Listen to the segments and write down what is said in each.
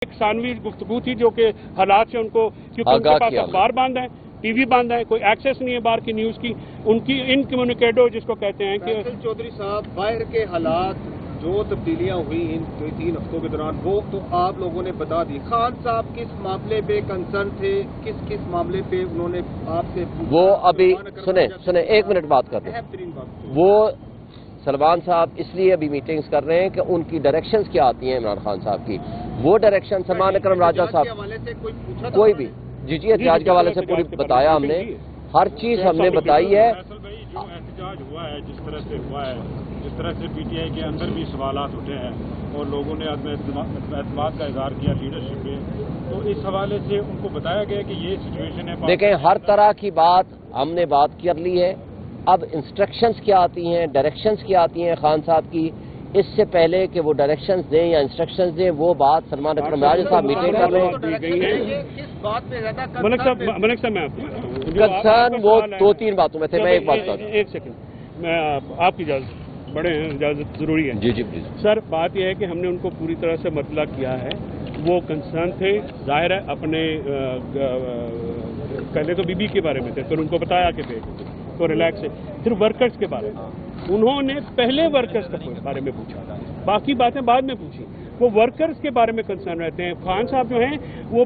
एक सानवी गुफ्तगू थी जो कि हालात से उनको, क्योंकि उनके पास अखबार बांधा है, टीवी बांधा है, कोई एक्सेस नहीं है बाहर की न्यूज की, उनकी इनकम्युनिकेटो जिसको कहते हैं कि चौधरी साहब बाहर के हालात जो तब्दीलियां हुई इन 3 हफ्तों के दौरान वो तो आप लोगों ने बता दी। खान साहब किस मामले पे कंसर्न थे, किस मामले पे उन्होंने आपसे वो अभी सुने 1 मिनट बात करते हैं। वो सलमान साहब इसलिए अभी मीटिंग्स कर रहे हैं कि उनकी डायरेक्शंस क्या आती हैं इमरान खान साहब की, वो डायरेक्शन सलमान अकरम राजा साहब कोई भी जी एहतजाज के हवाले से पूरी बताया हमने, हर चीज हमने बताई है। जो एहतजाज हुआ है जिस तरह से हुआ है, जिस तरह से पीटीआई के अंदर भी सवालात उठे हैं और लोगों ने एतमाद का इजहार किया लीडरशिप पे, तो इस हवाले से उनको बताया गया कि ये सिचुएशन है। देखें हर तरह की बात हमने बात कर ली है। अब इंस्ट्रक्शंस क्या आती हैं, डायरेक्शंस क्या आती हैं खान साहब की, इससे पहले कि वो डायरेक्शंस दें या इंस्ट्रक्शंस दें, वो बात सलमान अकरम राजा साहब मीटिंग कर रहे हैं। मलिक साहब मैं कंसर्न वो 2-3 बातों में थे, मैं एक बात कर रहा हूं। 1 सेकंड, मैं आपकी इजाजत, बड़े हैं, इजाजत जरूरी है। जी प्लीज सर, बात यह है कि हमने उनको पूरी तरह से मतला किया है। वो कंसर्न थे, जाहिर है अपने पहले तो बीबी के बारे में थे, फिर उनको बताया कि तो रिलैक्स है, फिर वर्कर्स के बारे में उन्होंने पहले वर्कर्स के बारे में पूछा, बाकी बातें बाद में पूछी। वो वर्कर्स के बारे में कंसर्न रहते हैं। खान साहब जो हैं वो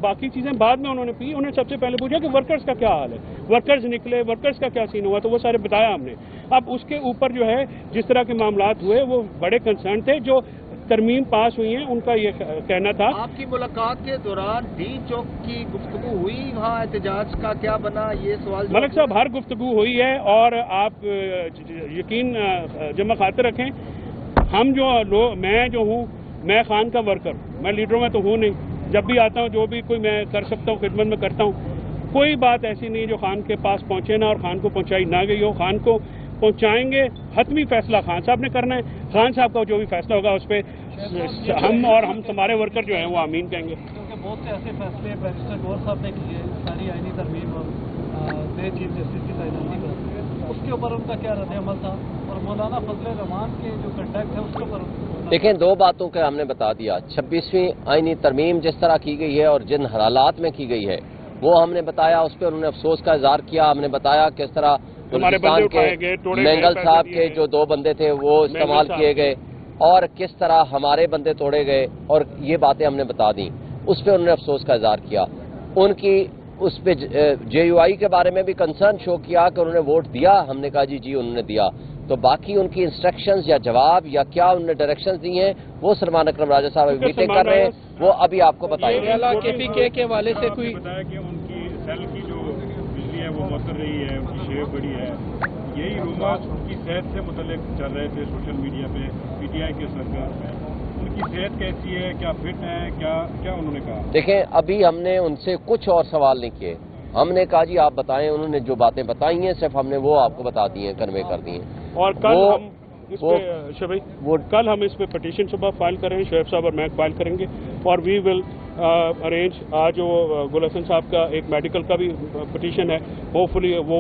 बाकी चीजें बाद में उन्होंने पी, उन्होंने सबसे पहले पूछा कि वर्कर्स का क्या हाल है, वर्कर्स निकले, वर्कर्स का क्या सीन हुआ, तो वो सारे बताया हमने। अब उसके ऊपर जो है जिस तरह के मामलात हुए वो बड़े कंसर्न थे, जो तरमीम पास हुई हैं उनका ये कहना था। आपकी मुलाकात के दौरान डी चौक की गुफ्तगू हुई, वहाँ एहतजाज का क्या बना, ये सवाल मलिक साहब हर गुफ्तगू हुई है, और आप यकीन जमा खातिर रखें, हम मैं जो हूँ, मैं खान का वर्कर, मैं लीडरों में तो हूँ नहीं, जब भी आता हूँ जो भी कोई मैं कर सकता हूँ खिदमत में करता हूँ। कोई बात ऐसी नहीं जो खान के पास पहुँचे ना और खान को पहुँचाई ना गई हो, खान को पहुँचाएंगे। हतमी फैसला खान साहब ने करना है, खान साहब का जो भी फैसला होगा उस पर हम हमारे वर्कर जो हैं वो आमीन कहेंगे। क्योंकि बहुत से ऐसे फैसले बैरिस्टर गौर साहब ने किए, सारी आईनी तरमीम और नए चीफ जस्टिस की तैनाती पर, उसके ऊपर उनका क्या रद्द अमल था, और मौलाना फजल रहमान के जो कंटेक्ट है उसके ऊपर देखें 2 बातों का हमने बता दिया। 26वीं आईनी तरमीम जिस तरह की गई है और जिन हालात में की गई है वो हमने बताया, उस पर उन्होंने अफसोस का इजहार किया। हमने बताया किस तरह बलूचिस्तान के मैंगल साहब के जो 2 बंदे थे वो इस्तेमाल किए गए और किस तरह हमारे बंदे तोड़े गए, और ये बातें हमने बता दी। उस पर उन्होंने अफसोस का इजहार किया। उनकी उस पे JUI के बारे में भी कंसर्न शो किया कि उन्होंने वोट दिया। हमने कहा जी उन्होंने दिया। तो बाकी उनकी इंस्ट्रक्शंस या जवाब या क्या उन्होंने डायरेक्शंस दी हैं वो सलमान अकरम राजा साहब मीटिंग कर रहे हैं, वो अभी आपको बताएंगे। KPK के हवाले से कोई बताया कि उनकी सेल की जो बिजली है वो मुअत्तर रही है, उनकी शेप बड़ी है, यही रूमर्स उनकी सेहत से मुतल्लिक चल रहे थे सोशल मीडिया पे, PTI के सरकार में। उनकी सेहत कैसी है, क्या फिट है, क्या उन्होंने कहा? देखें अभी हमने उनसे कुछ और सवाल नहीं किए, हमने कहा जी आप बताएं। उन्होंने जो बातें बताई हैं सिर्फ हमने वो आपको बता दी हैं, कन्वे कर दी हैं। और कल हम इस पे कल हम इस पे पटिशन सुबह फाइल करेंगे, शोएब साहब और मैं फाइल करेंगे, और वी विल अरेंज। आज जो गुल हसन साहब का एक मेडिकल का भी पटिशन है, होपफुली वो